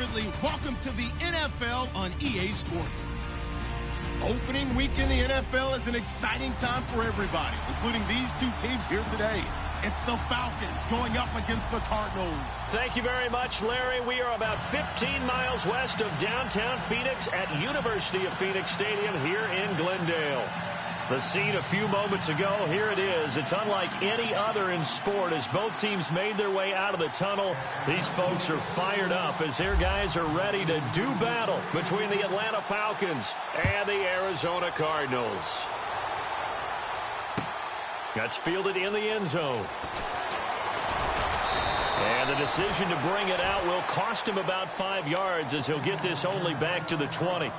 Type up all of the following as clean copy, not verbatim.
Ridley. Welcome to the NFL on EA Sports. Opening week in the NFL is an exciting time for everybody, including these two teams here today. It's the Falcons going up against the Cardinals. Thank you very much, Larry. We are about 15 miles west of downtown Phoenix at University of Phoenix Stadium here in Glendale. The scene a few moments ago, here it is. It's unlike any other in sport as both teams made their way out of the tunnel. These folks are fired up as their guys are ready to do battle between the Atlanta Falcons and the Arizona Cardinals. That's fielded in the end zone. And the decision to bring it out will cost him about 5 yards as he'll get this only back to the 20.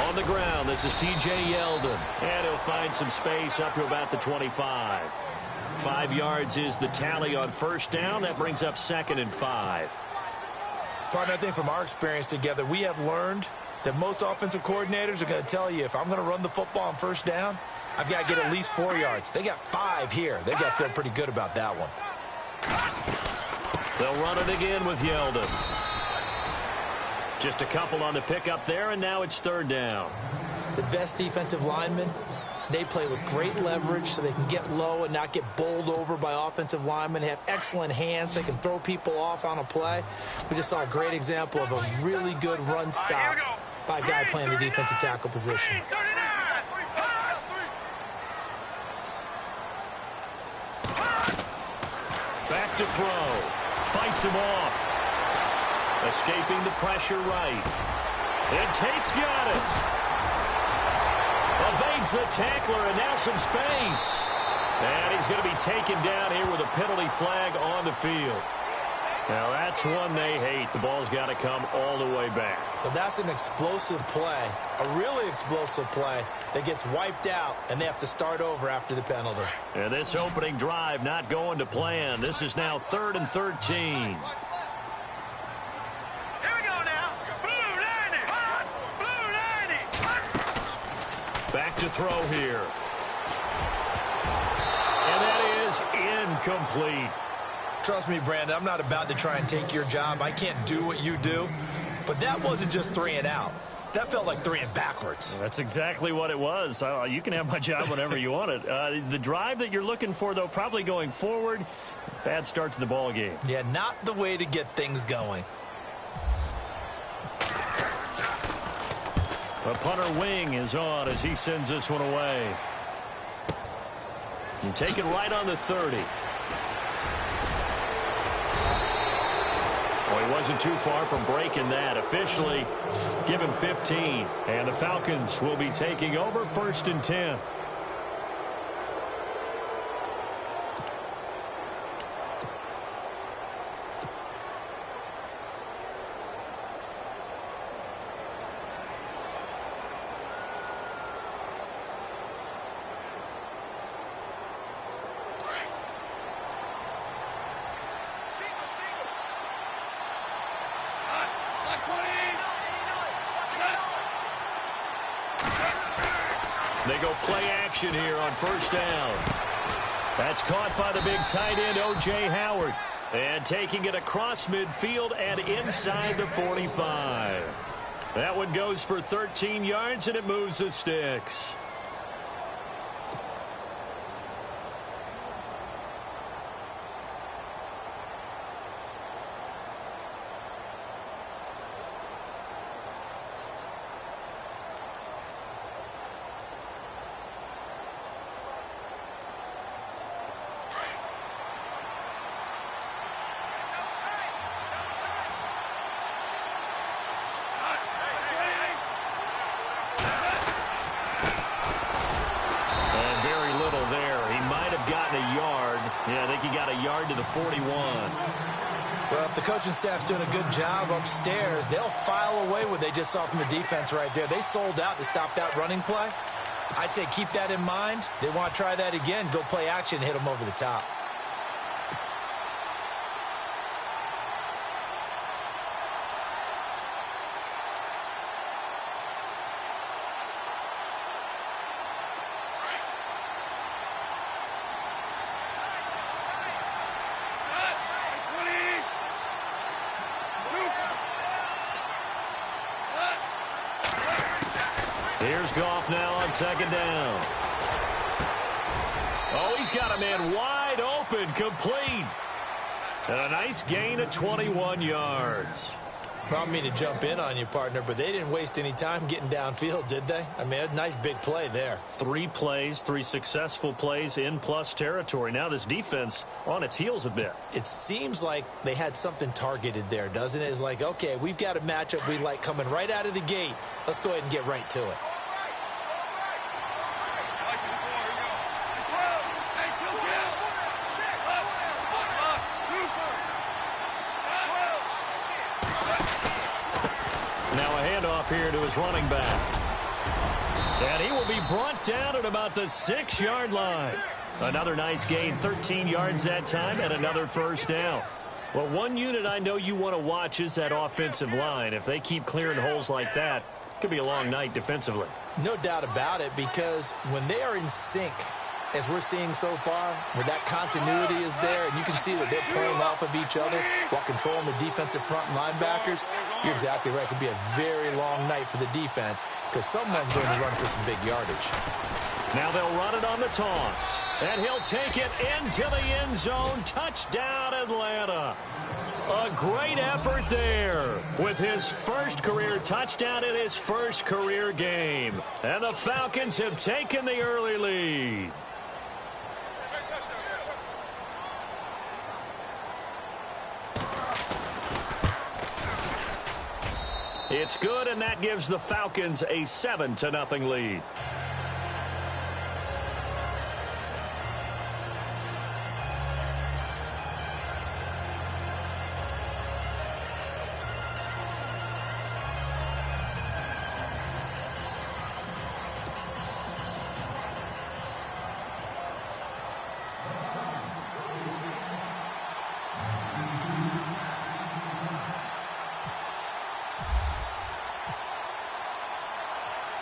On the ground, this is T.J. Yeldon, and he'll find some space up to about the 25. 5 yards is the tally on first down. That brings up 2nd and 5. Partner, I think from our experience together, we have learned that most offensive coordinators are going to tell you, if I'm going to run the football on first down, I've got to get at least 4 yards. They got 5 here. They've got to feel pretty good about that one. They'll run it again with Yeldon. Just a couple on the pickup there, and now it's 3rd down. The best defensive linemen, they play with great leverage so they can get low and not get bowled over by offensive linemen. They have excellent hands. They can throw people off on a play. We just saw a great example of a really good run stop by a guy playing the defensive tackle position. Back to throw. Fights him off. Escaping the pressure right. And Tate's got it. Evades the tackler, and now some space. And he's going to be taken down here with a penalty flag on the field. Now, that's one they hate. The ball's got to come all the way back. So that's an explosive play, a really explosive play that gets wiped out, and they have to start over after the penalty. And this opening drive not going to plan. This is now 3rd and 13. Back to throw here. And that is incomplete. Trust me, Brandon, I'm not about to try and take your job. I can't do what you do. But that wasn't just 3 and out. That felt like 3 and backwards. Well, that's exactly what it was. You can have my job whenever you want it. The drive that you're looking for, though, probably going forward. Bad start to the ball game. Yeah, not the way to get things going. The punter wing is on as he sends this one away. And take it right on the 30. Well, he wasn't too far from breaking that. Officially given 15. And the Falcons will be taking over 1st and 10. They go play action here on first down. That's caught by the big tight end, O.J. Howard. And taking it across midfield and inside the 45. That one goes for 13 yards, and it moves the sticks. Yeah, I think he got a yard to the 41. Well, if the coaching staff's doing a good job upstairs, they'll file away what they just saw from the defense right there. They sold out to stop that running play. I'd say keep that in mind. They want to try that again. Go play action, hit them over the top. Here's Goff now on second down. Oh, he's got a man wide open, complete. And a nice gain of 21 yards. I don't mean to jump in on you, partner, but they didn't waste any time getting downfield, did they? I mean, a nice big play there. 3 plays, 3 successful plays in plus territory. Now this defense on its heels a bit. It seems like they had something targeted there, doesn't it? It's like, okay, we've got a matchup we like coming right out of the gate. Let's go ahead and get right to it. Here to his running back. And he will be brought down at about the 6-yard line. Another nice gain, 13 yards that time, and another first down. Well, one unit I know you want to watch is that offensive line. If they keep clearing holes like that, it could be a long night defensively. No doubt about it, because when they are in sync, as we're seeing so far, where that continuity is there, and you can see that they're playing off of each other while controlling the defensive front linebackers, you're exactly right. It could be a very long night for the defense because someone's going to run for some big yardage. Now they'll run it on the toss, and he'll take it into the end zone. Touchdown, Atlanta. A great effort there with his first career touchdown in his first career game. And the Falcons have taken the early lead. It's good, and that gives the Falcons a 7-0 lead.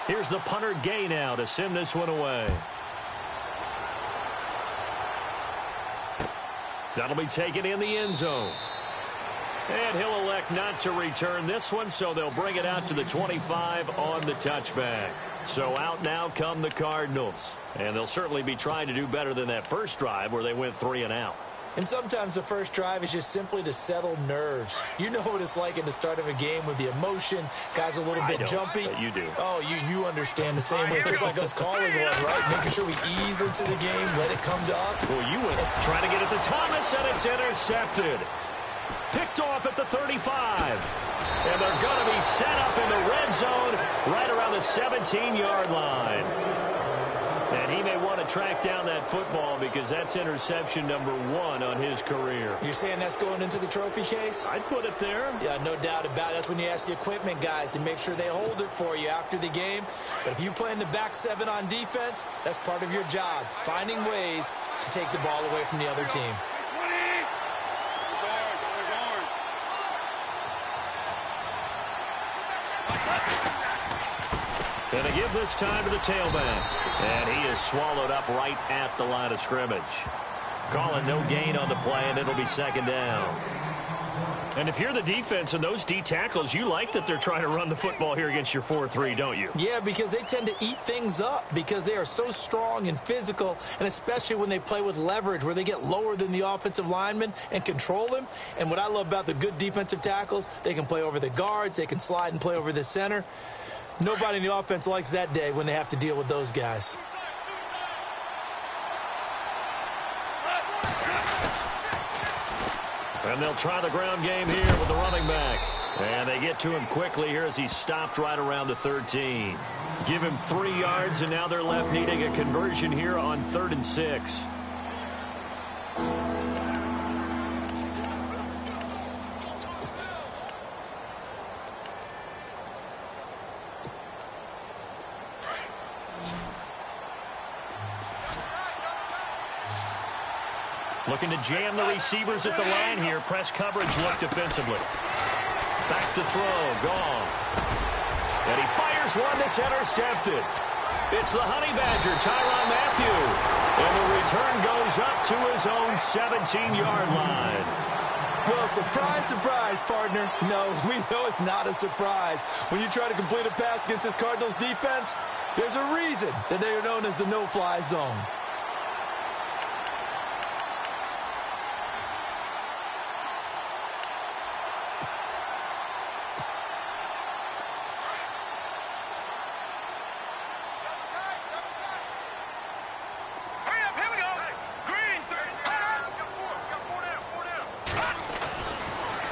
Here's the punter Gay now to send this one away. That'll be taken in the end zone. And he'll elect not to return this one, so they'll bring it out to the 25 on the touchback. So out now come the Cardinals. And they'll certainly be trying to do better than that first drive where they went 3 and out. And sometimes the first drive is just simply to settle nerves. You know what it's like at the start of a game with the emotion. Guys a little bit jumpy. You do. Oh, you understand the same way. It's just like us calling one, right? Making sure we ease into the game, let it come to us. Well, you went trying to get it to Thomas, and it's intercepted. Picked off at the 35. And they're going to be set up in the red zone right around the 17-yard line. And he may want to track down that football because that's interception number 1 on his career. You're saying that's going into the trophy case? I'd put it there. Yeah, no doubt about it. That's when you ask the equipment guys to make sure they hold it for you after the game. But if you play in the back 7 on defense, that's part of your job, finding ways to take the ball away from the other team. And they give this time to the tailback. And he is swallowed up right at the line of scrimmage. Calling no gain on the play, and it'll be second down. And if you're the defense and those D tackles, you like that they're trying to run the football here against your 4-3, don't you? Yeah, because they tend to eat things up because they are so strong and physical, and especially when they play with leverage where they get lower than the offensive linemen and control them. And what I love about the good defensive tackles, they can play over the guards, they can slide and play over the center. Nobody in the offense likes that day when they have to deal with those guys. And they'll try the ground game here with the running back. And they get to him quickly here as he stopped right around the 13. Give him 3 yards, and now they're left needing a conversion here on 3rd and 6. Looking to jam the receivers at the line here. Press coverage look defensively. Back to throw. Goff. And he fires one that's intercepted. It's the Honey Badger, Tyrann Mathieu. And the return goes up to his own 17-yard line. Well, surprise, surprise, partner. No, we know it's not a surprise. When you try to complete a pass against this Cardinals defense, there's a reason that they are known as the no-fly zone.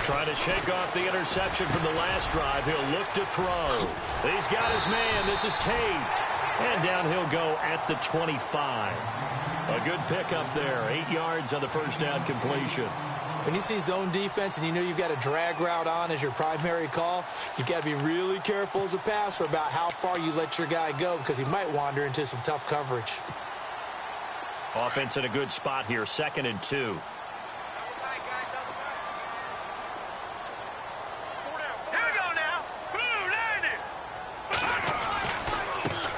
Trying to shake off the interception from the last drive. He'll look to throw. He's got his man. This is Tate. And down he'll go at the 25. A good pickup there. 8 yards on the first down completion. When you see zone defense and you know you've got a drag route on as your primary call, you've got to be really careful as a passer about how far you let your guy go because he might wander into some tough coverage. Offense in a good spot here. 2nd and 2.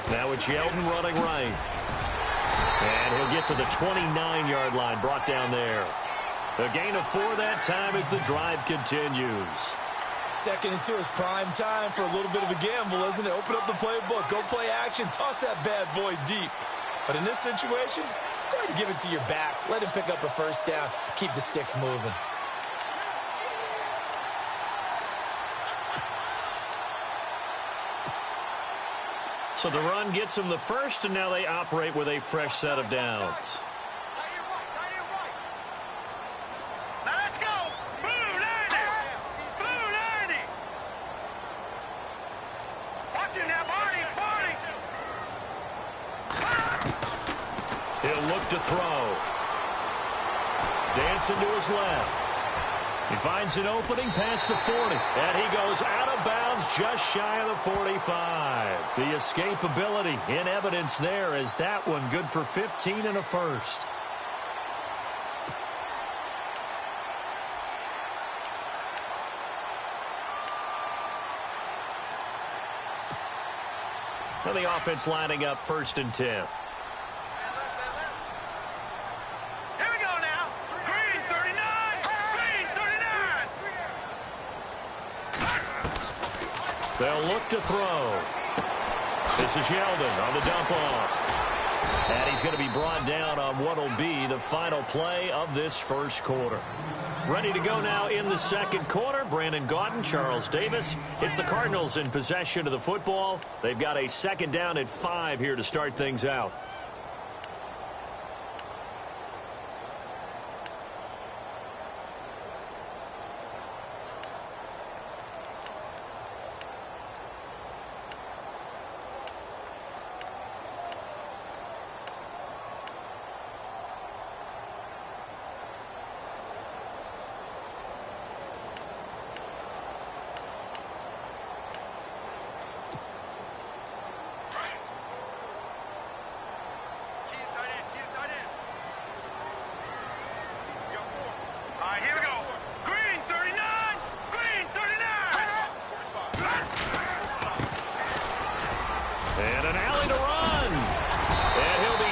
Now it's Yeldon running right. And he'll get to the 29-yard line, brought down there. A gain of 4 that time as the drive continues. 2nd and 2 is prime time for a little bit of a gamble, isn't it? Open up the playbook, go play action, toss that bad boy deep. But in this situation, go ahead and give it to your back. Let him pick up a first down, keep the sticks moving. So the run gets them the first, and now they operate with a fresh set of downs. Now let's go. Blue 90. Blue 90. Watch it now, Barney. He'll look to throw. Dancing to his left. He finds an opening past the 40, and he goes out of bounds just shy of the 45. The escapability in evidence there as that one good for 15 and a first. And the offense lining up 1st and 10. They'll look to throw. This is Yeldon on the dump off. And he's going to be brought down on what will be the final play of this first quarter. Ready to go now in the 2nd quarter. Brandon Gaudin, Charles Davis. It's the Cardinals in possession of the football. They've got a 2nd down and 5 here to start things out.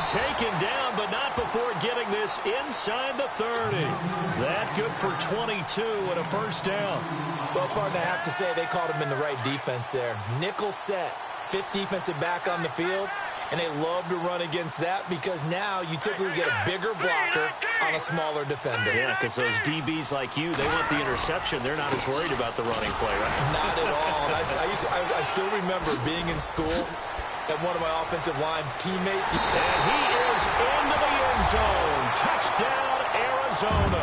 Taken down, but not before getting this inside the 30. That good for 22 and a first down. Well, partner, I have to say they called him in the right defense there. Nickel set, 5th defensive back on the field, and they love to run against that because now you typically get a bigger blocker on a smaller defender. Yeah, because those DBs like you, they want the interception. They're not as worried about the running play, right? Not at all. I still remember being in school and one of my offensive line teammates. And he is into the end zone. Touchdown, Arizona.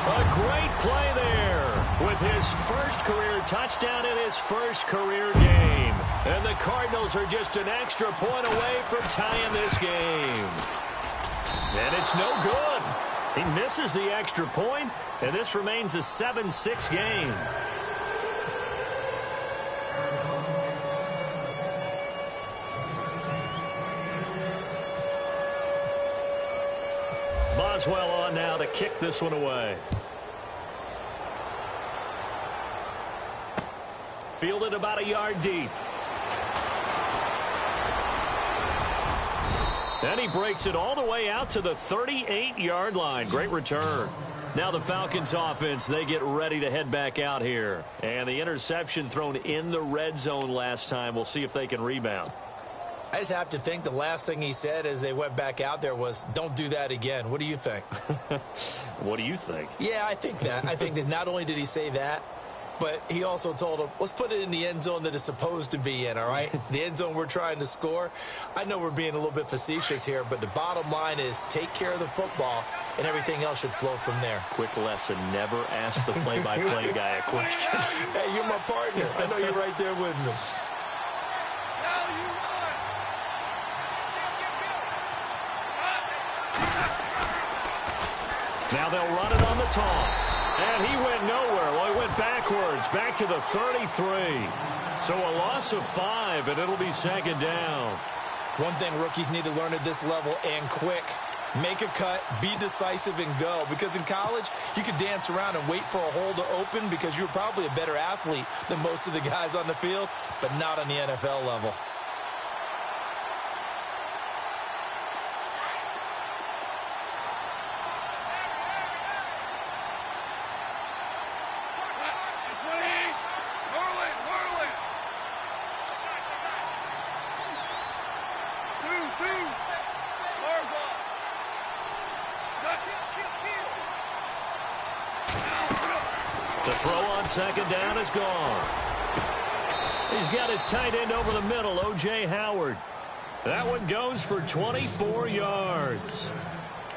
A great play there with his first career touchdown in his first career game. And the Cardinals are just an extra point away from tying this game. And it's no good. He misses the extra point, and this remains a 7-6 game. Boswell on now to kick this one away. Fielded about a yard deep. And he breaks it all the way out to the 38-yard line. Great return. Now the Falcons offense, they get ready to head back out here. And the interception thrown in the red zone last time. We'll see if they can rebound. I just have to think the last thing he said as they went back out there was, don't do that again. What do you think? What do you think? Yeah, I think that. I think that not only did he say that, but he also told him, let's put it in the end zone that it's supposed to be in, all right? The end zone we're trying to score. I know we're being a little bit facetious here, but the bottom line is take care of the football, and everything else should flow from there. Quick lesson, never ask the play-by-play guy a question. Hey, you're my partner. I know you're right there with me. Now they'll run it on the toss. And he went nowhere. Well, he went backwards, back to the 33. So a loss of 5, and it'll be second down. One thing rookies need to learn at this level, and quick, make a cut, be decisive, and go. Because in college, you could dance around and wait for a hole to open because you're probably a better athlete than most of the guys on the field, but not on the NFL level. The throw on second down is gone. He's got his tight end over the middle, O.J. Howard. That one goes for 24 yards.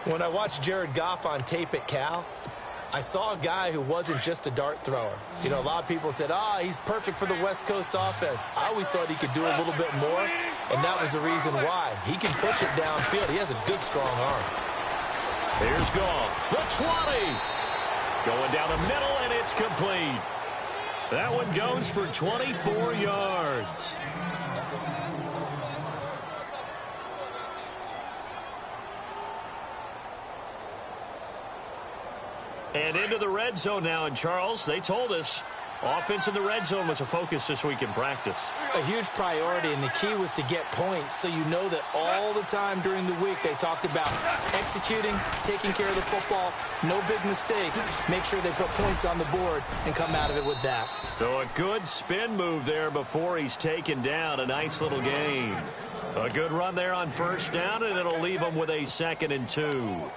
When I watched Jared Goff on tape at Cal, I saw a guy who wasn't just a dart thrower. You know, a lot of people said, he's perfect for the West Coast offense. I always thought he could do a little bit more, and that was the reason why. He can push it downfield. He has a good, strong arm. Here's Goff. The 20. Going down the middle, and it's complete. That one goes for 24 yards. And into the red zone now. And, Charles, they told us offense in the red zone was a focus this week in practice. A huge priority, and the key was to get points. So you know that all the time during the week they talked about executing, taking care of the football, no big mistakes. Make sure they put points on the board and come out of it with that. So a good spin move there before he's taken down. A nice little gain. A good run there on first down, and it'll leave him with a 2nd and 2.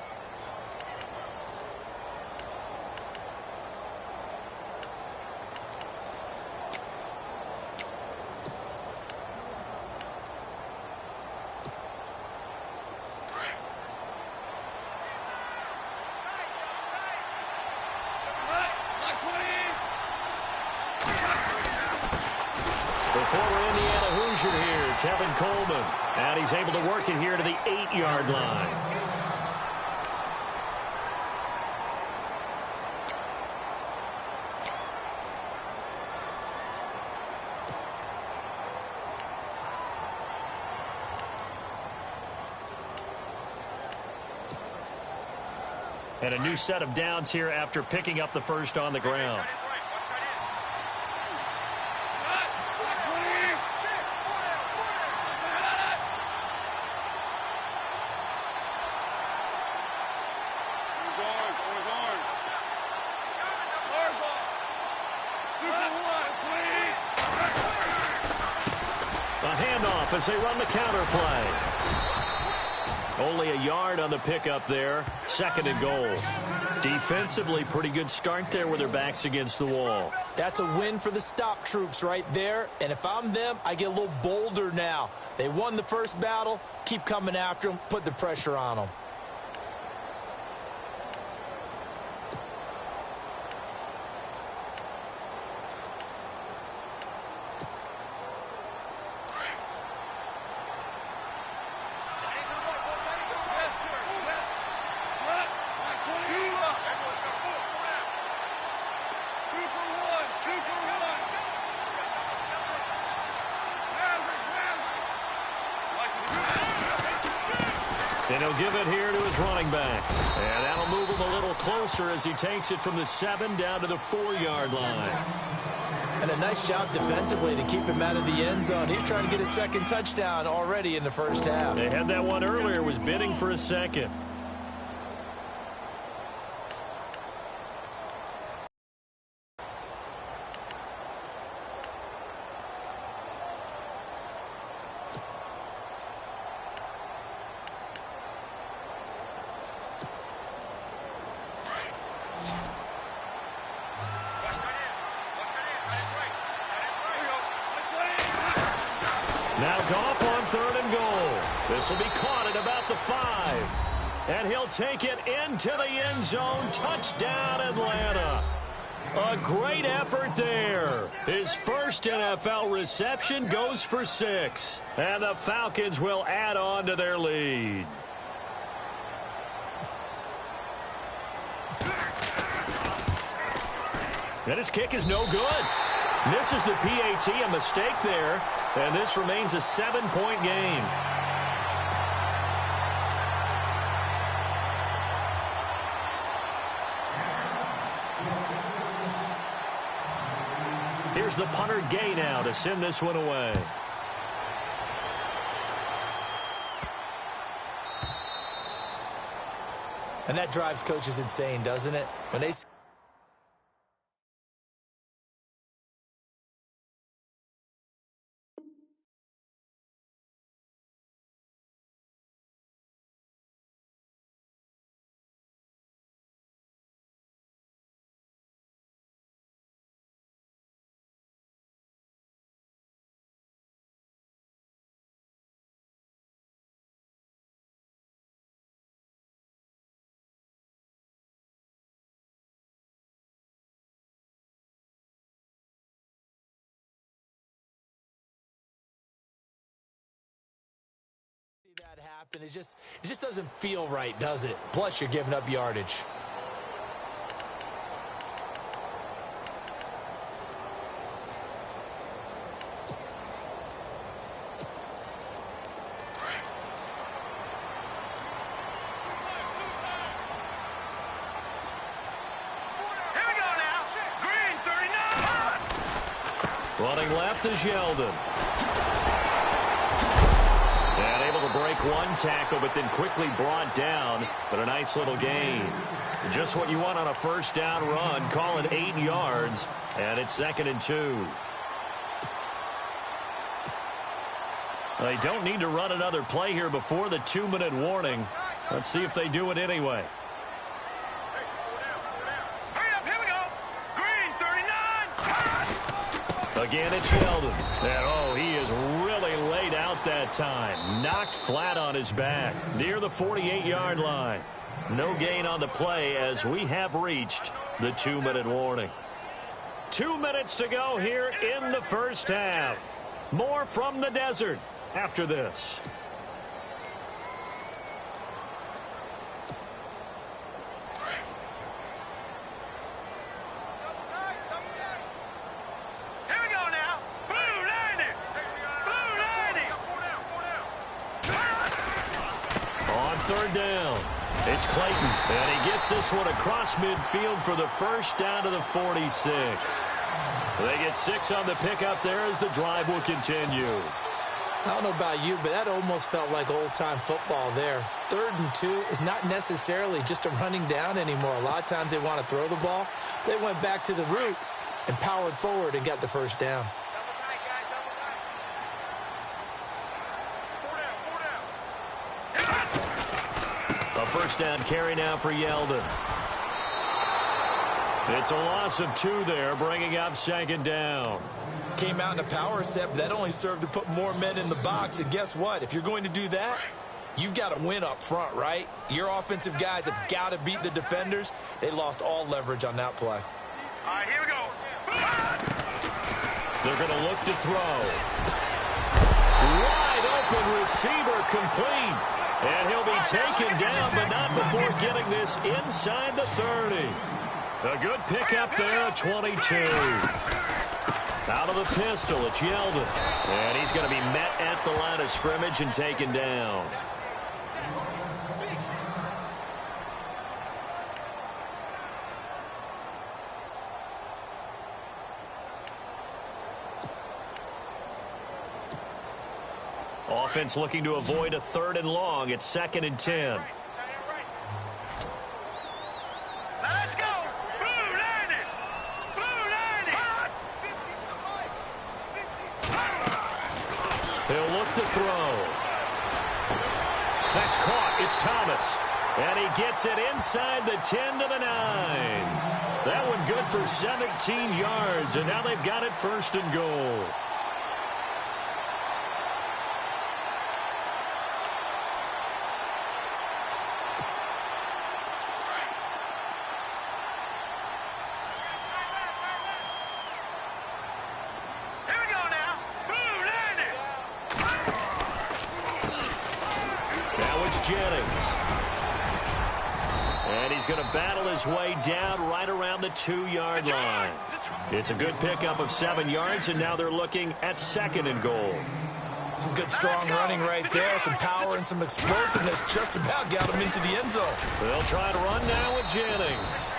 Tevin Coleman, and he's able to work it here to the 8-yard line. And a new set of downs here after picking up the first on the ground. As they run the counter play. Only a yard on the pickup there. 2nd and goal. Defensively, pretty good start there with their backs against the wall. That's a win for the stop troops right there. And if I'm them, I get a little bolder now. They won the first battle. Keep coming after them. Put the pressure on them. And he'll give it here to his running back. And that'll move him a little closer as he takes it from the 7 down to the 4-yard line. And a nice job defensively to keep him out of the end zone. He's trying to get a 2nd touchdown already in the first half. They had that one earlier, was bidding for a 2nd. on 3rd and goal. This will be caught at about the 5. And he'll take it into the end zone. Touchdown, Atlanta. A great effort there. His first NFL reception goes for 6. And the Falcons will add on to their lead. And his kick is no good. Misses the PAT, a mistake there. And this remains a 7-point game. Here's the punter Gay now to send this one away. And that drives coaches insane, doesn't it? When they that happen, it just doesn't feel right, does it? Plus, you're giving up yardage. Here we go now. Green 39. Running left is Yeldon. And able to break one tackle, but then quickly brought down. But a nice little gain. Just what you want on a first down run. Call it 8 yards. And it's 2nd and 2. They don't need to run another play here before the 2-minute warning. Let's see if they do it anyway. Hurry up, here we go. Green 39. Again, it's Yeldon. And, oh, he is really laid out that time. Knocked flat on his back near the 48-yard line. No gain on the play as we have reached the 2-minute warning. 2 minutes to go here in the first half. More from the desert after this. Here we go now. Blue 90. Blue 90. On 3rd down, it's Clayton, and he gets this one across midfield for the first down to the 46. They get 6 on the pickup there as the drive will continue. I don't know about you, but that almost felt like old-time football there. 3rd and 2 is not necessarily just a running down anymore. A lot of times they want to throw the ball. They went back to the roots and powered forward and got the first down. A first down carry now for Yeldon. It's a loss of 2 there, bringing up 2nd down. Came out in a power set, but that only served to put more men in the box. And guess what? If you're going to do that, you've got to win up front, right? Your offensive guys have got to beat the defenders. They lost all leverage on that play. All right, here we go. They're going to look to throw. Wide open receiver complete. And he'll be taken down, but not before getting this inside the 30. A good pickup there at 22. Out of the pistol, it's Yeldon. And he's going to be met at the line of scrimmage and taken down. Offense looking to avoid a 3rd and long. It's 2nd and 10. Let's go. Blue 90. Blue 90. He'll look to throw. That's caught. It's Thomas. And he gets it inside the 10 to the 9. That one good for 17 yards. And now they've got it 1st and goal. Jennings. And he's going to battle his way down right around the 2-yard line. It's a good pickup of 7 yards, and now they're looking at 2nd and goal. Some good, strong running right there. Some power and some explosiveness just about got him into the end zone. They'll try to run now with Jennings.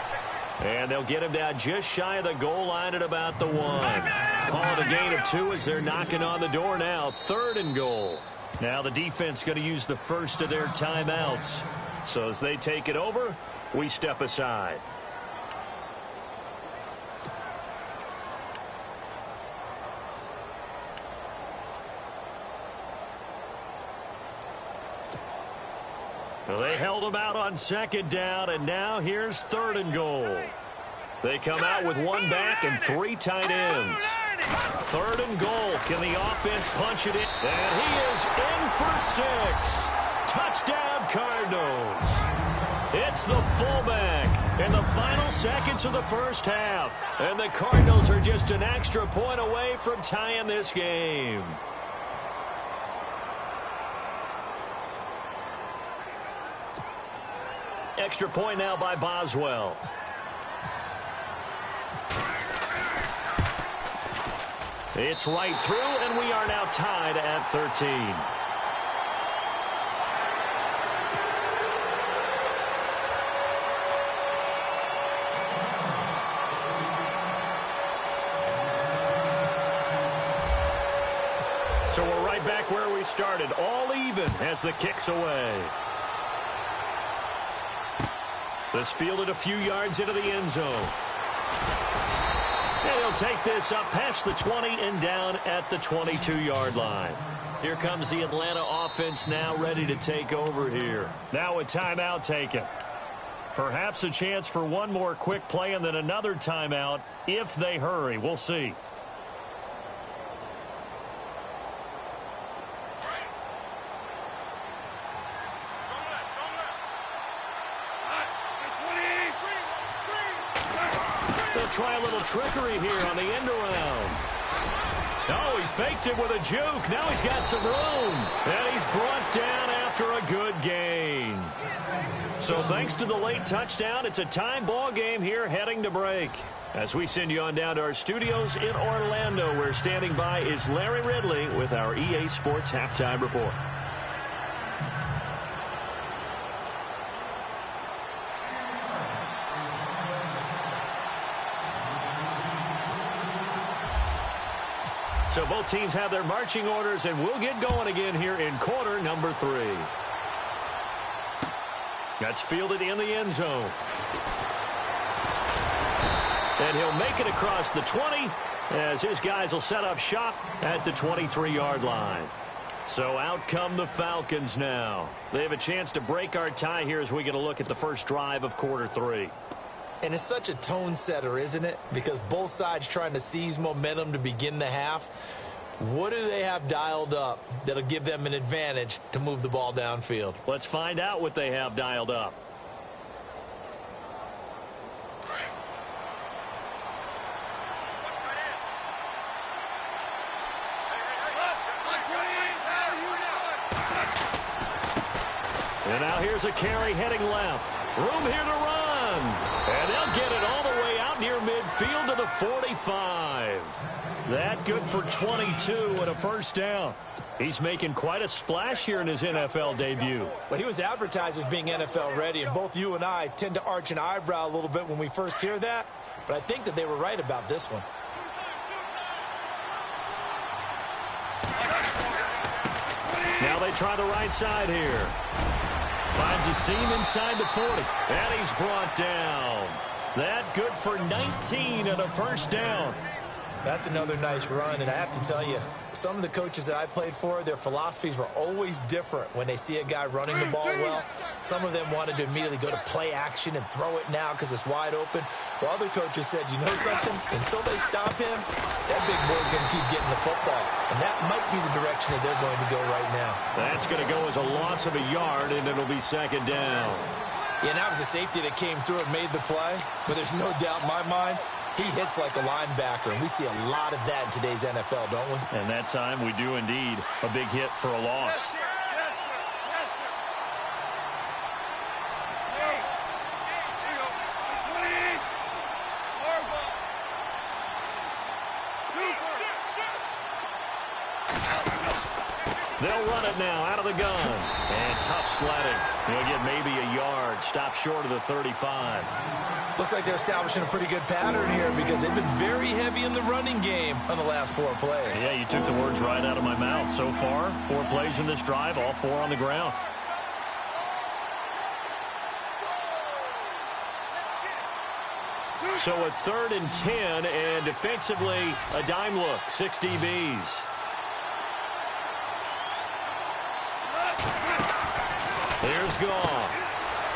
And they'll get him down just shy of the goal line at about the 1. Call it a gain of 2 as they're knocking on the door now. 3rd and goal. Now the defense going to use the first of their timeouts. So as they take it over, we step aside. Well, they held him out on 2nd down, and now here's 3rd and goal. They come out with 1 back and 3 tight ends. 3rd and goal. Can the offense punch it in? And he is in for 6. Touchdown, Cardinals. It's the fullback in the final seconds of the first half. And the Cardinals are just an extra point away from tying this game. Extra point now by Boswell. It's right through, and we are now tied at 13. So we're right back where we started, all even as the kick's away. This fielded a few yards into the end zone. And he'll take this up past the 20 and down at the 22-yard line. Here comes the Atlanta offense now ready to take over here. Now a timeout taken. Perhaps a chance for one more quick play and then another timeout if they hurry. We'll see. Try a little trickery here on the end around. Oh, he faked it with a juke. Now he's got some room. And he's brought down after a good gain. So thanks to the late touchdown, it's a time ball game here heading to break. As we send you on down to our studios in Orlando, where standing by is Larry Ridley with our EA Sports Halftime Report. So both teams have their marching orders, and we'll get going again here in quarter number 3. That's fielded in the end zone. And he'll make it across the 20 as his guys will set up shop at the 23-yard line. So out come the Falcons now. They have a chance to break our tie here as we get a look at the first drive of quarter 3. And it's such a tone setter, isn't it? Because both sides trying to seize momentum to begin the half. What do they have dialed up that'll give them an advantage to move the ball downfield? Let's find out what they have dialed up. And now here's a carry heading left. Room here to run. And they'll get it all the way out near midfield to the 45. That good for 22 and a first down. He's making quite a splash here in his NFL debut. Well, he was advertised as being NFL ready, and both you and I tend to arch an eyebrow a little bit when we first hear that. But I think that they were right about this one. Now they try the right side here. Finds a seam inside the 40. And he's brought down. That good for 19 and a first down. That's another nice run, and I have to tell you, some of the coaches that I played for, their philosophies were always different when they see a guy running the ball well. Some of them wanted to immediately go to play action and throw it now because it's wide open. While other coaches said, you know something? Until they stop him, that big boy's going to keep getting the football. And that might be the direction that they're going to go right now. That's going to go as a loss of a yard, and it'll be second down. Yeah, and that was a safety that came through and made the play. But there's no doubt in my mind, he hits like a linebacker, and we see a lot of that in today's NFL, don't we? And that time we do indeed. A big hit for a loss. They'll run it now out of the gun. And tough sledding. He'll get maybe a yard. Stop short of the 35. Looks like they're establishing a pretty good pattern here because they've been very heavy in the running game on the last 4 plays. Yeah, you took the words right out of my mouth. So far, 4 plays in this drive, all 4 on the ground. So a 3rd and 10, and defensively, a dime look, 6 DBs. Here's Goff.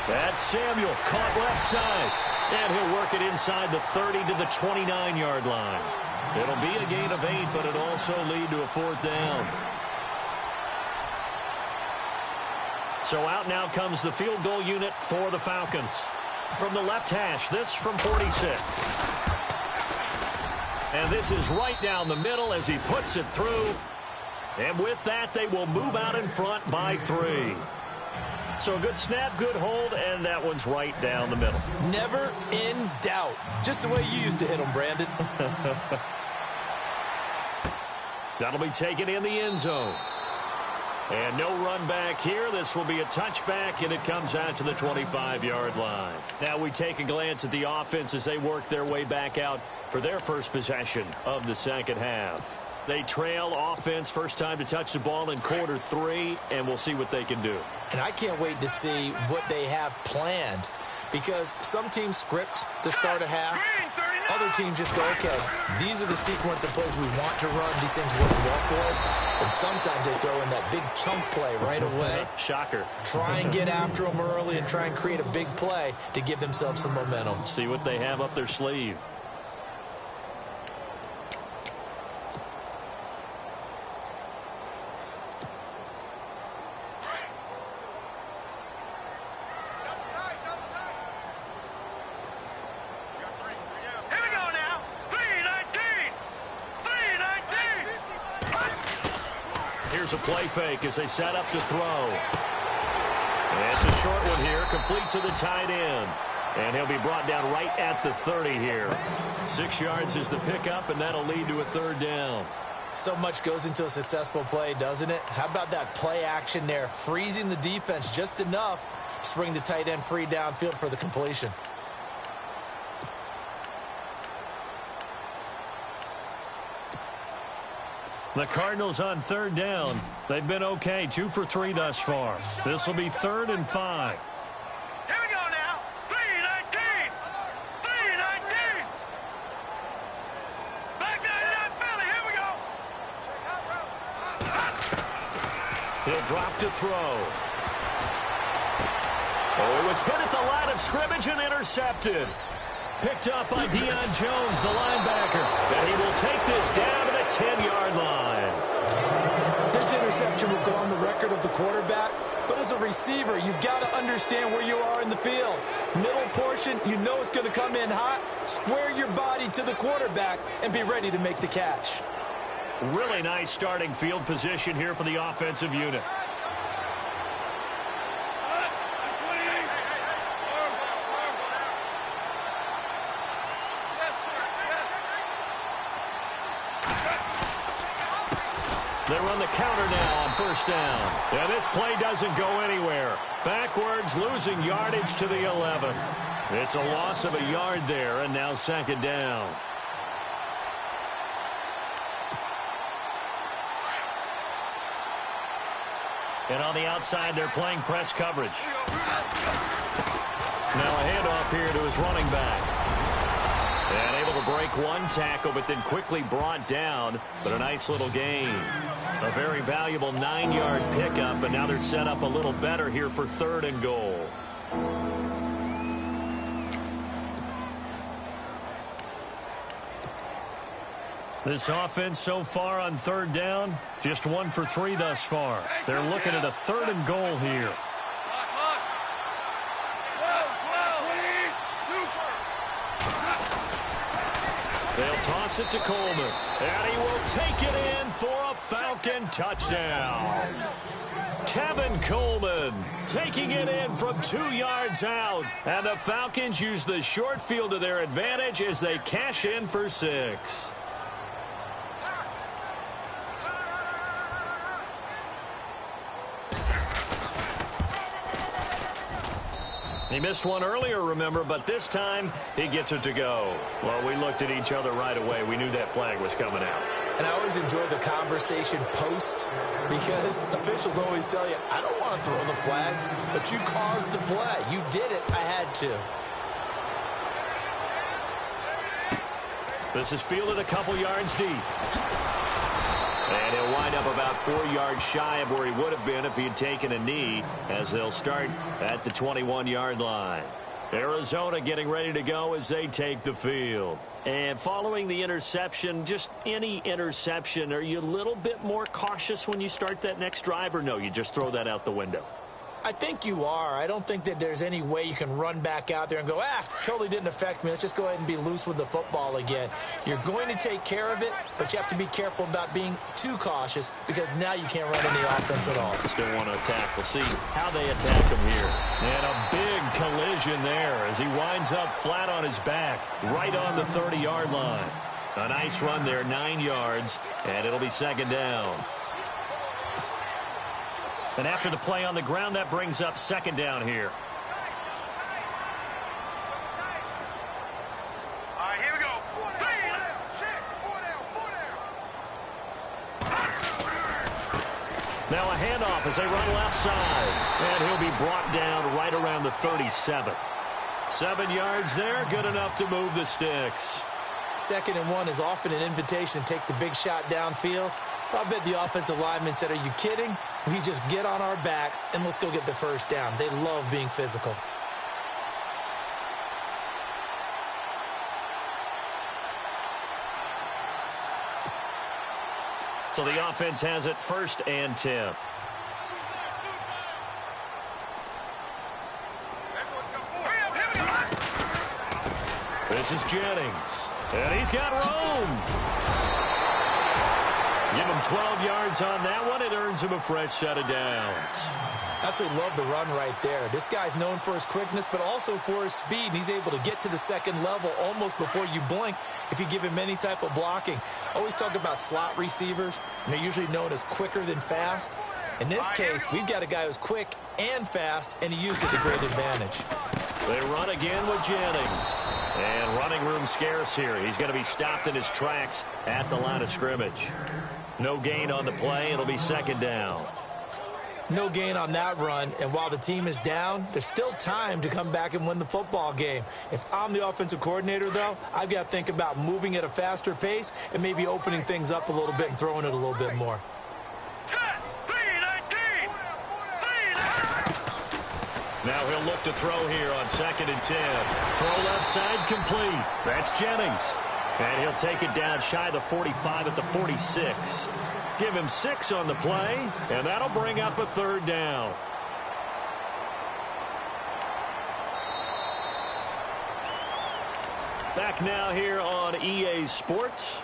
That's Samuel, caught left side. And he'll work it inside the 30 to the 29-yard line. It'll be a gain of 8, but it'll also lead to a 4th down. So out now comes the field goal unit for the Falcons. From the left hash, this from 46. And this is right down the middle as he puts it through. And with that, they will move out in front by 3. So a good snap, good hold, and that one's right down the middle. Never in doubt. Just the way you used to hit them, Brandon. That'll be taken in the end zone. And no run back here. This will be a touchback, and it comes out to the 25-yard line. Now we take a glance at the offense as they work their way back out for their first possession of the second half. They trail offense, first time to touch the ball in quarter 3, and we'll see what they can do. And I can't wait to see what they have planned because some teams script to start a half. Other teams just go, okay, these are the sequence of plays we want to run. These things work well for us. And sometimes they throw in that big chunk play right away. Shocker. Try and get after them early and try and create a big play to give themselves some momentum. See what they have up their sleeve. Here's a play fake as they set up to throw. And it's a short one here, complete to the tight end. And he'll be brought down right at the 30 here. 6 yards is the pickup, and that'll lead to a 3rd down. So much goes into a successful play, doesn't it? How about that play action there, freezing the defense just enough to bring the tight end free downfield for the completion. The Cardinals on 3rd down. They've been okay, 2 for 3 thus far. This will be 3rd and 5. Here we go now. 3-19. 3-19. Back there in that Philly. Here we go. He'll drop to throw. Oh, it was hit at the line of scrimmage and intercepted. Picked up by Deion Jones, the linebacker. And he will take this down to the 10-yard line. This interception will go on the record of the quarterback, but as a receiver, you've got to understand where you are in the field. Middle portion, you know it's going to come in hot. Square your body to the quarterback and be ready to make the catch. Really nice starting field position here for the offensive unit. They run the counter now on 1st down. And this play doesn't go anywhere. Backwards, losing yardage to the 11. It's a loss of a yard there, and now 2nd down. And on the outside, they're playing press coverage. Now a handoff here to his running back. And able to break one tackle, but then quickly brought down. But a nice little gain. A very valuable 9-yard pickup, but now they're set up a little better here for 3rd and goal. This offense so far on 3rd down, just 1 for 3 thus far. They're looking at a 3rd and goal here. They'll toss it to Coleman, and he will take it in for a Falcon touchdown. Tevin Coleman taking it in from 2 yards out, and the Falcons use the short field to their advantage as they cash in for 6. He missed one earlier, remember, but this time he gets it to go. Well, we looked at each other right away. We knew that flag was coming out. And I always enjoy the conversation post because officials always tell you, I don't want to throw the flag, but you caused the play. You did it. I had to. This is fielded a couple yards deep. And he'll wind up about 4 yards shy of where he would have been if he had taken a knee, as they'll start at the 21-yard line. Arizona getting ready to go as they take the field. And following the interception, just any interception, are you a little bit more cautious when you start that next drive, or no, you just throw that out the window? I think you are. I don't think that there's any way you can run back out there and go, totally didn't affect me. Let's just go ahead and be loose with the football again. You're going to take care of it, but you have to be careful about being too cautious because now you can't run any offense at all. Still want to attack. We'll see how they attack him here. And a big collision there as he winds up flat on his back, right on the 30-yard line. A nice run there, 9 yards, and it'll be second down. And after the play on the ground, that brings up second down here. All right, here we go. Now a handoff as they run left side. And he'll be brought down right around the 37. 7 yards there, good enough to move the sticks. 2nd and 1 is often an invitation to take the big shot downfield. I bet the offensive lineman said, are you kidding? We just get on our backs and let's go get the first down. They love being physical. So the offense has it 1st and 10. This is Jennings. And he's got room. Give him 12 yards on that one. It earns him a fresh set of downs. Absolutely love the run right there. This guy's known for his quickness, but also for his speed. And he's able to get to the second level almost before you blink if you give him any type of blocking. Always talk about slot receivers, and they're usually known as quicker than fast. In this case, we've got a guy who's quick and fast, and he used it to great advantage. They run again with Jennings. And running room scarce here. He's going to be stopped in his tracks at the line of scrimmage. No gain on the play. It'll be second down. No gain on that run, and while the team is down, there's still time to come back and win the football game. If I'm the offensive coordinator, though, I've got to think about moving at a faster pace and maybe opening things up a little bit and throwing it a little bit more. Now he'll look to throw here on 2nd and 10. Throw left side complete. That's Jennings. And he'll take it down shy of the 45 at the 46. Give him 6 on the play, and that'll bring up a 3rd down. Back now here on EA Sports.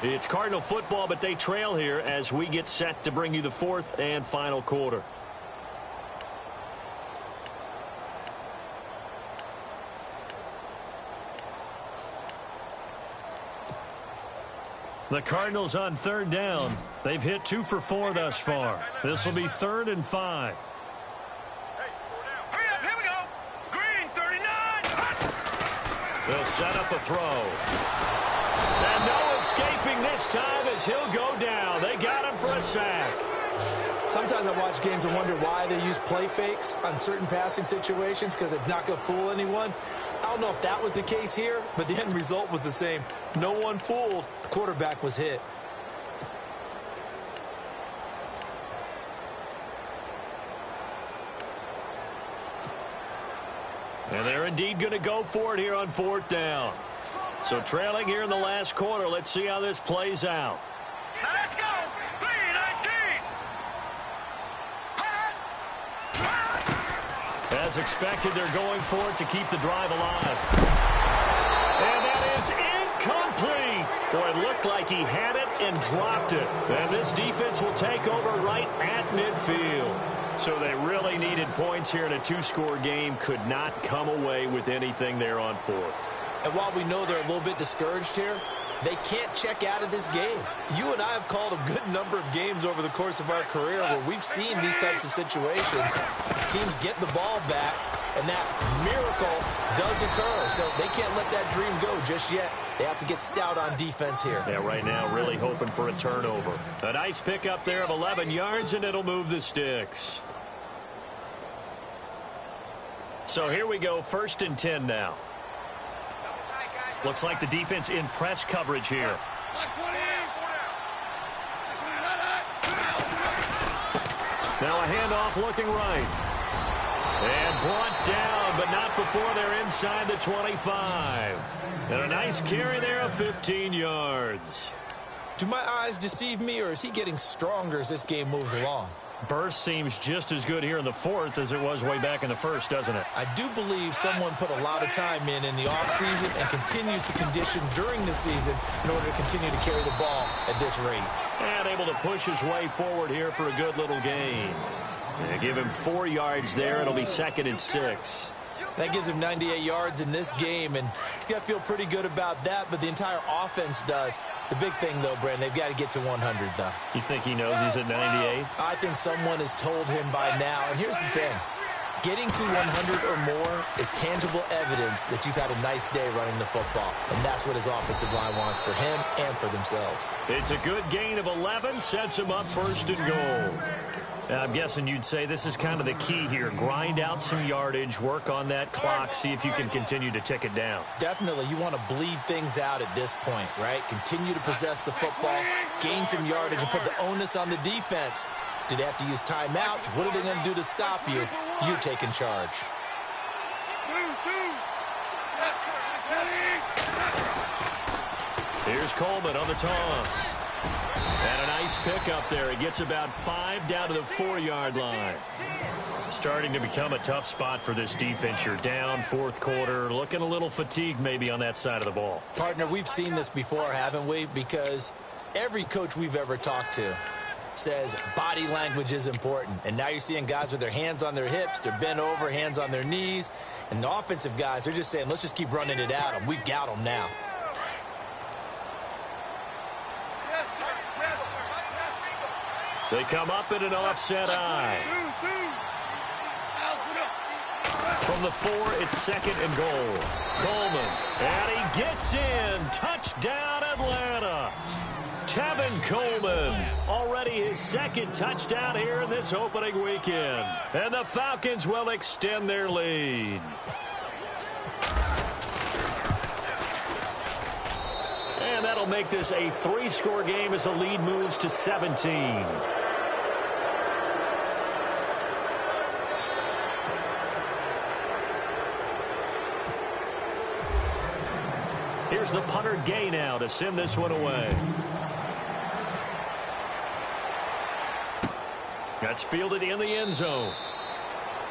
It's Cardinal football, but they trail here as we get set to bring you the 4th and final quarter. The Cardinals on 3rd down. They've hit 2 for 4 thus far. This will be 3rd and 5. Hurry up, here we go. Green, 39. They'll set up a throw. And no escaping this time as he'll go down. They got him for a sack. Sometimes I watch games and wonder why they use play fakes on certain passing situations because it's not going to fool anyone. I don't know if that was the case here, but the end result was the same. No one fooled. The quarterback was hit. And they're indeed going to go for it here on 4th down. So trailing here in the last quarter. Let's see how this plays out. Now let's go. 3-19. As expected, they're going for it to keep the drive alive. And that is incomplete. Boy, it looked like he had it and dropped it. And this defense will take over right at midfield. So they really needed points here in a 2-score game. Could not come away with anything there on 4th. And while we know they're a little bit discouraged here, they can't check out of this game. You and I have called a good number of games over the course of our career where we've seen these types of situations. Teams get the ball back, and that miracle does occur. So they can't let that dream go just yet. They have to get stout on defense here. Yeah, right now really hoping for a turnover. A nice pickup there of 11 yards, and it'll move the sticks. So here we go, 1st and 10 now. Looks like the defense in press coverage here. Now a handoff looking right. And brought down, but not before they're inside the 25. And a nice carry there of 15 yards. Do my eyes deceive me, or is he getting stronger as this game moves along? Burst seems just as good here in the 4th as it was way back in the 1st, doesn't it? I do believe someone put a lot of time in the offseason and continues to condition during the season in order to continue to carry the ball at this rate. And able to push his way forward here for a good little gain. They give him 4 yards there. It'll be 2nd and 6. That gives him 98 yards in this game, and he's got to feel pretty good about that, but the entire offense does. The big thing, though, Brent, they've got to get to 100, though. You think he knows he's at 98? I think someone has told him by now, and here's the thing. Getting to 100 or more is tangible evidence that you've had a nice day running the football, and that's what his offensive line wants for him and for themselves. It's a good gain of 11, sets him up 1st and goal. I'm guessing you'd say this is kind of the key here. Grind out some yardage, work on that clock, see if you can continue to tick it down. Definitely. You want to bleed things out at this point, right? Continue to possess the football, gain some yardage, and put the onus on the defense. Do they have to use timeouts? What are they going to do to stop you? You're taking charge. Here's Coleman on the toss. And a nice pickup there. He gets about 5 down to the 4-yard line. Starting to become a tough spot for this defense. You're down 4th quarter, looking a little fatigued maybe on that side of the ball. Partner, we've seen this before, haven't we? Because every coach we've ever talked to says body language is important. And now you're seeing guys with their hands on their hips, they're bent over, hands on their knees. And the offensive guys, they're just saying, let's just keep running it at them. We've got them now. They come up in an offset eye. From the 4, it's 2nd and goal. Coleman, and he gets in. Touchdown, Atlanta. Tevin Coleman, already his 2nd touchdown here in this opening weekend. And the Falcons will extend their lead. And that'll make this a 3-score game as the lead moves to 17. Here's the punter Gay now to send this one away. That's fielded in the end zone.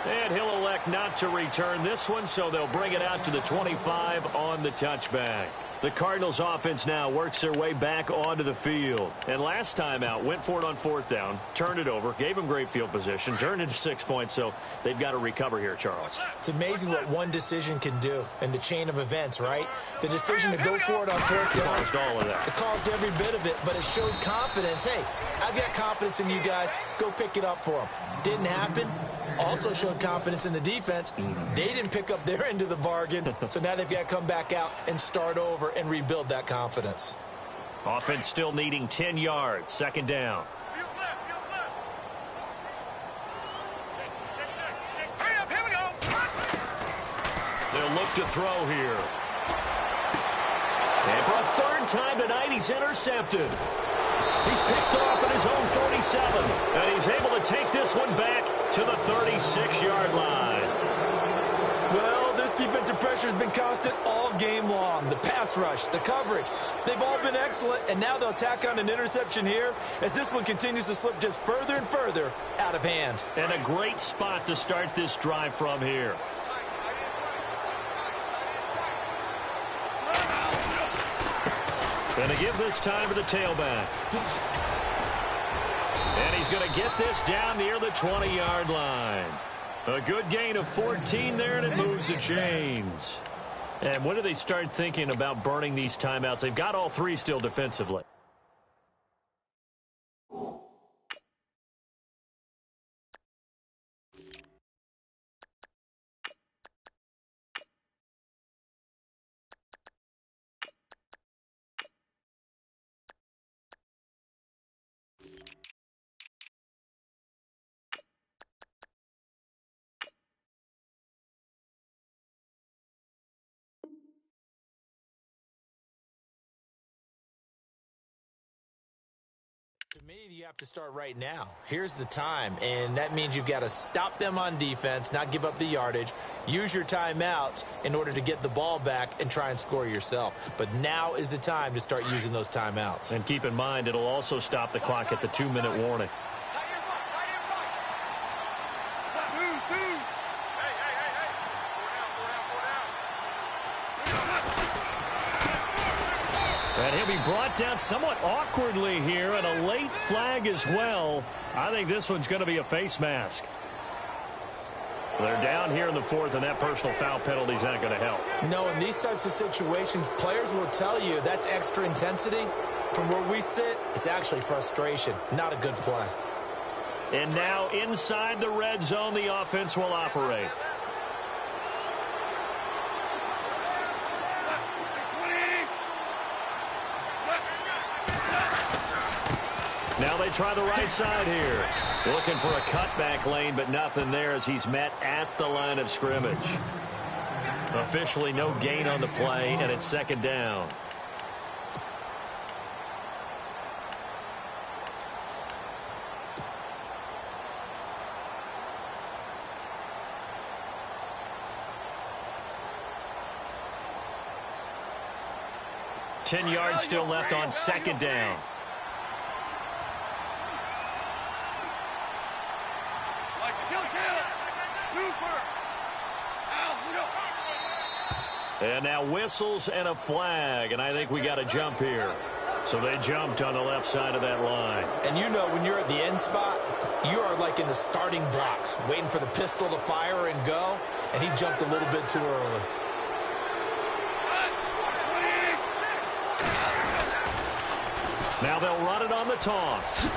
And he'll elect not to return this one, so they'll bring it out to the 25 on the touchback. The Cardinals offense now works their way back onto the field. And last time out, went for it on 4th down, turned it over, gave them great field position, turned into 6 points, so they've got to recover here, Charles. It's amazing what one decision can do in the chain of events, right? The decision to go for it on 4th down. Caused all of that. It caused every bit of it, but it showed confidence. Hey, I've got confidence in you guys. Go pick it up for them. Didn't happen. Also showed confidence in the defense. They didn't pick up their end of the bargain, so now they've got to come back out and start over and rebuild that confidence. Offense still needing 10 yards, 2nd down. They'll look to throw here. And for a 3rd time tonight, he's intercepted. He's picked off at his own 47, and he's able to take this one back to the 36-yard line. Well, this defensive pressure has been constant all game long. The pass rush, the coverage, they've all been excellent, and now they'll tack on an interception here as this one continues to slip just further and further out of hand. And a great spot to start this drive from here. Going to give this time to the tailback. And he's going to get this down near the 20-yard line. A good gain of 14 there, and it moves the chains. And when do they start thinking about burning these timeouts? They've got all 3 still defensively. To me, you have to start right now. Here's the time, and that means you've got to stop them on defense, not give up the yardage, use your timeouts in order to get the ball back and try and score yourself. But now is the time to start using those timeouts. And keep in mind, it'll also stop the clock at the 2-minute warning. And he'll be brought down somewhat awkwardly here, and a late flag as well. I think this one's going to be a face mask. They're down here in the fourth, and that personal foul penalty is not going to help. No, in these types of situations, players will tell you that's extra intensity. From where we sit, it's actually frustration, not a good play. And now inside the red zone, the offense will operate. Now they try the right side here. Looking for a cutback lane, but nothing there as he's met at the line of scrimmage. Officially no gain on the play, and it's second down. Ten yards still left on second down. And now whistles and a flag, and I think we got a jump here. So they jumped on the left side of that line. And you know when you're at the end spot, you are like in the starting blocks, waiting for the pistol to fire and go, and he jumped a little bit too early. Now they'll run it on the toss.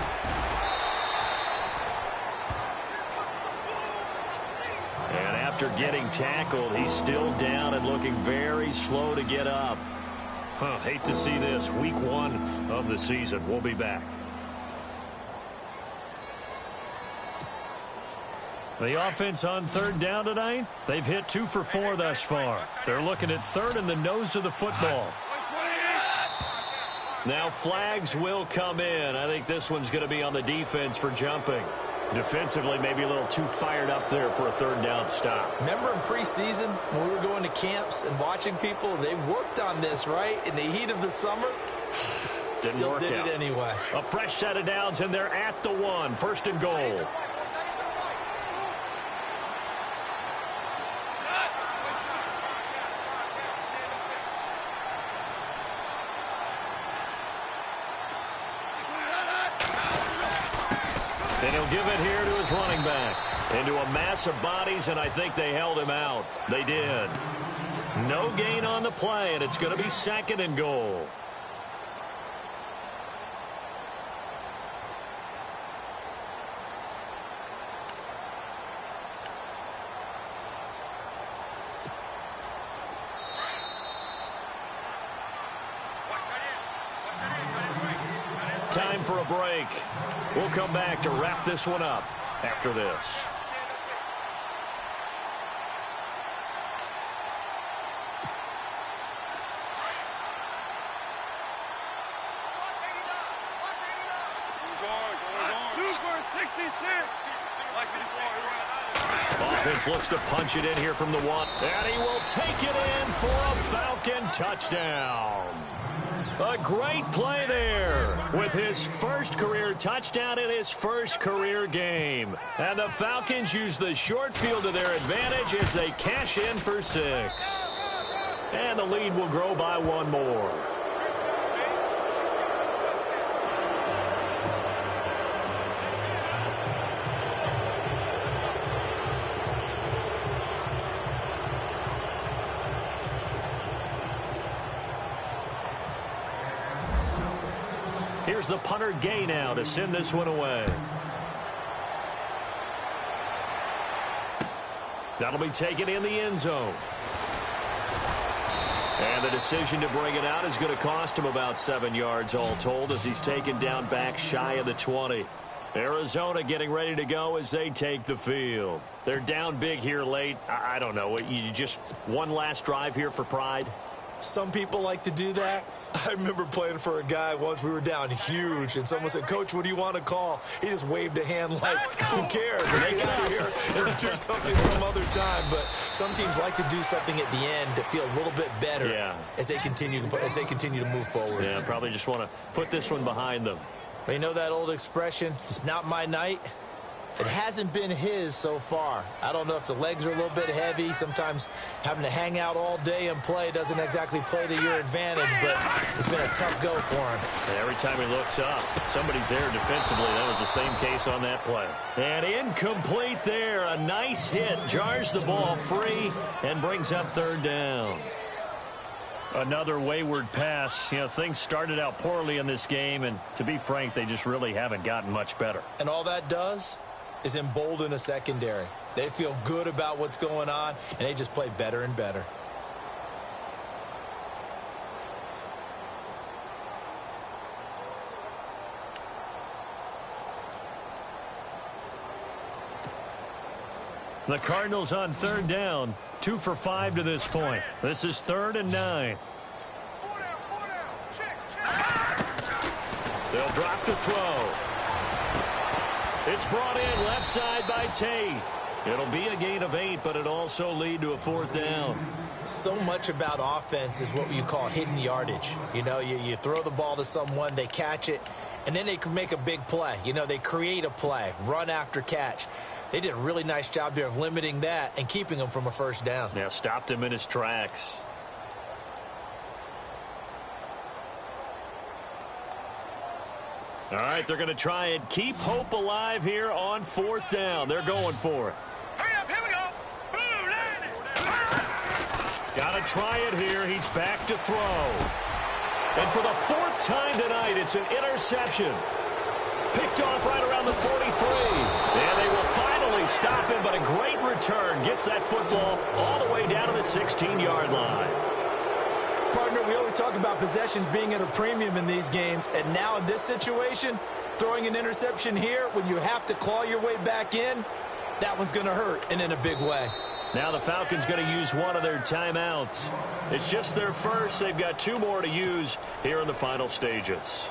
And after getting tackled, he's still down and looking very slow to get up. Hate to see this. Week 1 of the season. We'll be back. The offense on third down tonight, they've hit 2 for 4 thus far. They're looking at third in the nose of the football. Now flags will come in. I think this one's going to be on the defense for jumping. Defensively, maybe a little too fired up there for a third down stop. Remember in preseason when we were going to camps and watching people, they worked on this, right? In the heat of the summer, still did it anyway. A fresh set of downs, and they're at the 1. First and goal. And he'll give it here to his running back. Into a mass of bodies, and I think they held him out. They did. No gain on the play, and it's going to be second and goal. Time for a break. We'll come back to wrap this one up after this. Offense looks to punch it in here from the 1. And he will take it in for a Falcon touchdown. A great play there with his first career touchdown in his first career game. And the Falcons use the short field to their advantage as they cash in for 6. And the lead will grow by 1 more. Here's the punter Gay now to send this one away. That'll be taken in the end zone. And the decision to bring it out is going to cost him about 7 yards all told as he's taken down back shy of the 20. Arizona getting ready to go as they take the field. They're down big here late. I don't know. You just one last drive here for pride? Some people like to do that. I remember playing for a guy once. We were down huge, and someone said, "Coach, what do you want to call?" He just waved a hand like, who cares? Let's get out of here and do something some other time. But some teams like to do something at the end to feel a little bit better as they continue to move forward. Yeah, probably just want to put this one behind them. But you know that old expression, it's not my night? It hasn't been his so far. I don't know if the legs are a little bit heavy. Sometimes having to hang out all day and play doesn't exactly play to your advantage, but it's been a tough go for him. And every time he looks up, somebody's there defensively. That was the same case on that play. And incomplete there. A nice hit. Jars the ball free and brings up third down. Another wayward pass. You know, things started out poorly in this game, and to be frank, they just really haven't gotten much better. And all that does is embolden a secondary. They feel good about what's going on, and they just play better and better. The Cardinals on third down, 2 for 5 to this point. This is 3rd and 9. They'll drop to throw. It's brought in left side by Tate. It'll be a gain of 8, but it also lead to a 4th down. So much about offense is what you call hidden yardage. You know, you throw the ball to someone, they catch it, and then they can make a big play. You know, they create a play, run after catch. They did a really nice job there of limiting that and keeping him from a first down. Yeah, stopped him in his tracks. All right, they're going to try and keep hope alive here on 4th down. They're going for it. Hurry up, here we go. Boom, Got to try it here. He's back to throw. And for the 4th time tonight, it's an interception. Picked off right around the 43. And they will finally stop him, but a great return. Gets that football all the way down to the 16-yard line. Partner, we always talk about possessions being at a premium in these games, and now in this situation, throwing an interception here when you have to claw your way back in, that one's going to hurt, and in a big way. Now the Falcons going to use one of their timeouts. It's just their first. They've got 2 more to use here in the final stages.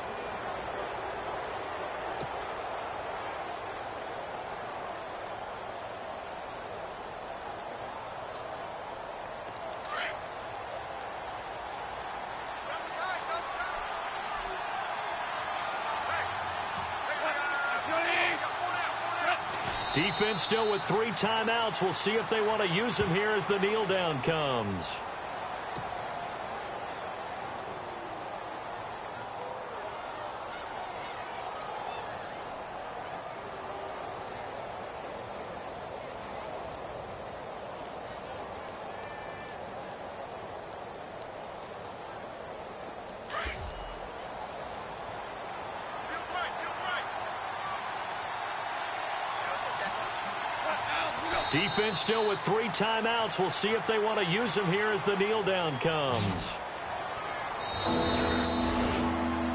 Defense still with 3 timeouts. We'll see if they want to use them here as the kneel down comes. Defense still with 3 timeouts. We'll see if they want to use them here as the kneel down comes.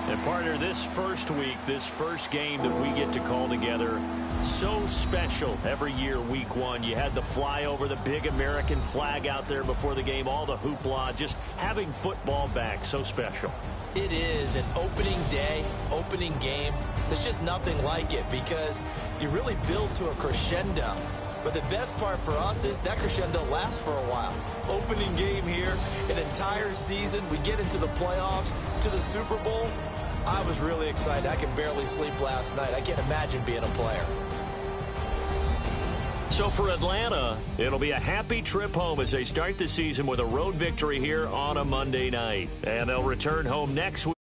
And partner, this first week, this first game that we get to call together, so special every year, week 1. You had the flyover, the big American flag out there before the game, all the hoopla, just having football back, so special. It is an opening day, opening game. There's just nothing like it because you really build to a crescendo. But the best part for us is that crescendo lasts for a while. Opening game here, an entire season. We get into the playoffs, to the Super Bowl. I was really excited. I could barely sleep last night. I can't imagine being a player. So for Atlanta, it'll be a happy trip home as they start the season with a road victory here on a Monday night. And they'll return home next week.